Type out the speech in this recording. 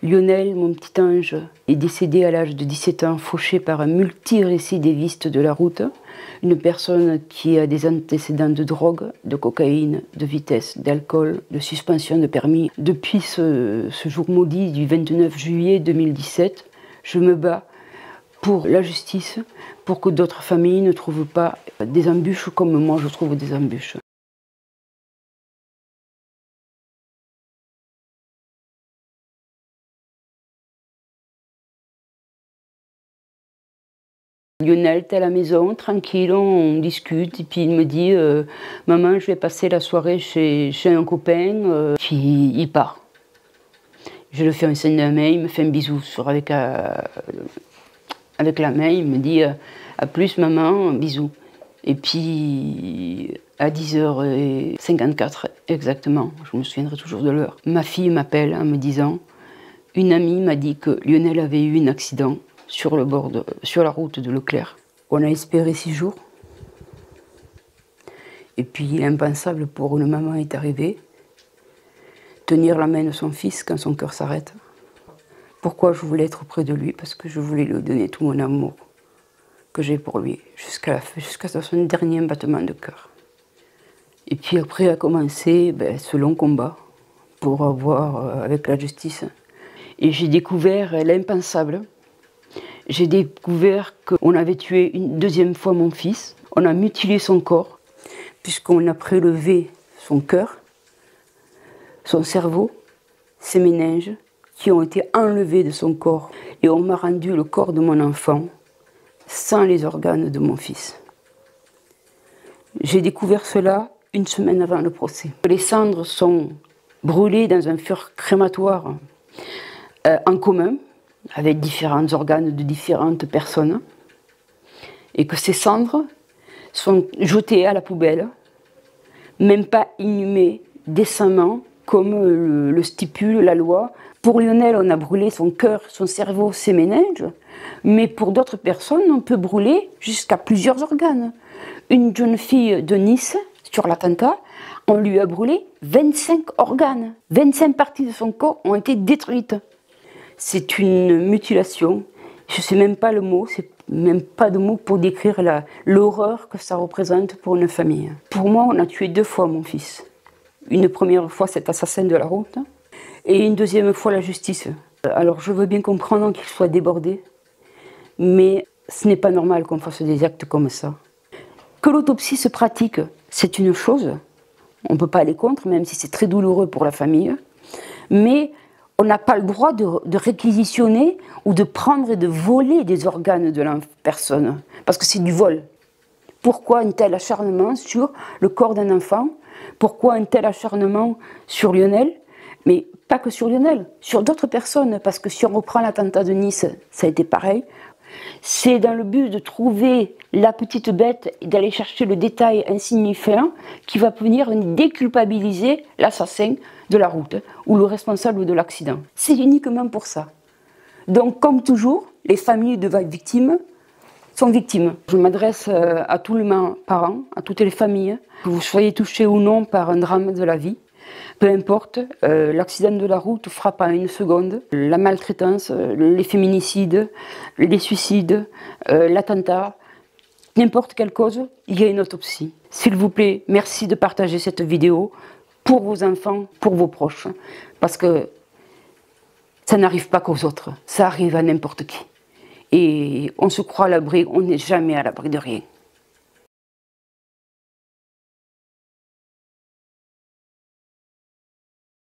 Lionel, mon petit ange, est décédé à l'âge de 17 ans, fauché par un multirécidiviste de la route, une personne qui a des antécédents de drogue, de cocaïne, de vitesse, d'alcool, de suspension de permis. Depuis ce jour maudit du 29 juillet 2017, je me bats pour la justice, pour que d'autres familles ne trouvent pas des embûches comme moi je trouve des embûches. Lionel était à la maison, tranquille, on discute, et puis il me dit maman, je vais passer la soirée chez un copain, puis il part. Je le fais un signe de la main, il me fait un bisou avec la main, il me dit à plus maman, bisou. Et puis à 10h54 exactement, je me souviendrai toujours de l'heure, ma fille m'appelle en me disant une amie m'a dit que Lionel avait eu un accident sur la route de Leclerc. On a espéré 6 jours. Et puis l'impensable pour une maman est arrivé. Tenir la main de son fils quand son cœur s'arrête. Pourquoi je voulais être auprès de lui? Parce que je voulais lui donner tout mon amour que j'ai pour lui, jusqu'à son dernier battement de cœur. Et puis après a commencé ce long combat pour avoir avec la justice. Et j'ai découvert l'impensable. J'ai découvert qu'on avait tué une deuxième fois mon fils. On a mutilé son corps, puisqu'on a prélevé son cœur, son cerveau, ses méninges, qui ont été enlevés de son corps. Et on m'a rendu le corps de mon enfant sans les organes de mon fils. J'ai découvert cela une semaine avant le procès. Les cendres sont brûlées dans un feu crématoire en commun, avec différents organes de différentes personnes, et que ces cendres sont jetées à la poubelle, même pas inhumées décemment, comme le stipule la loi. Pour Lionel, on a brûlé son cœur, son cerveau, ses méninges, mais pour d'autres personnes, on peut brûler jusqu'à plusieurs organes. Une jeune fille de Nice, sur l'attentat, on lui a brûlé 25 organes. 25 parties de son corps ont été détruites. C'est une mutilation, je ne sais même pas le mot, c'est même pas de mots pour décrire l'horreur que ça représente pour une famille. Pour moi, on a tué 2 fois mon fils. Une première fois cet assassin de la route, et une deuxième fois la justice. Alors je veux bien comprendre qu'il soit débordé, mais ce n'est pas normal qu'on fasse des actes comme ça. Que l'autopsie se pratique, c'est une chose, on ne peut pas aller contre, même si c'est très douloureux pour la famille, mais on n'a pas le droit de réquisitionner ou de prendre et de voler des organes de la personne, parce que c'est du vol. Pourquoi un tel acharnement sur le corps d'un enfant? Pourquoi un tel acharnement sur Lionel? Mais pas que sur Lionel, sur d'autres personnes, parce que si on reprend l'attentat de Nice, ça a été pareil. C'est dans le but de trouver la petite bête et d'aller chercher le détail insignifiant qui va venir déculpabiliser l'assassin de la route ou le responsable de l'accident. C'est uniquement pour ça. Donc, comme toujours, les familles de victimes sont victimes. Je m'adresse à tous les parents, à toutes les familles, que vous soyez touchés ou non par un drame de la vie. Peu importe, l'accident de la route frappe en une seconde. La maltraitance, les féminicides, les suicides, l'attentat, n'importe quelle cause, il y a une autopsie. S'il vous plaît, merci de partager cette vidéo pour vos enfants, pour vos proches, parce que ça n'arrive pas qu'aux autres, ça arrive à n'importe qui. Et on se croit à l'abri, on n'est jamais à l'abri de rien.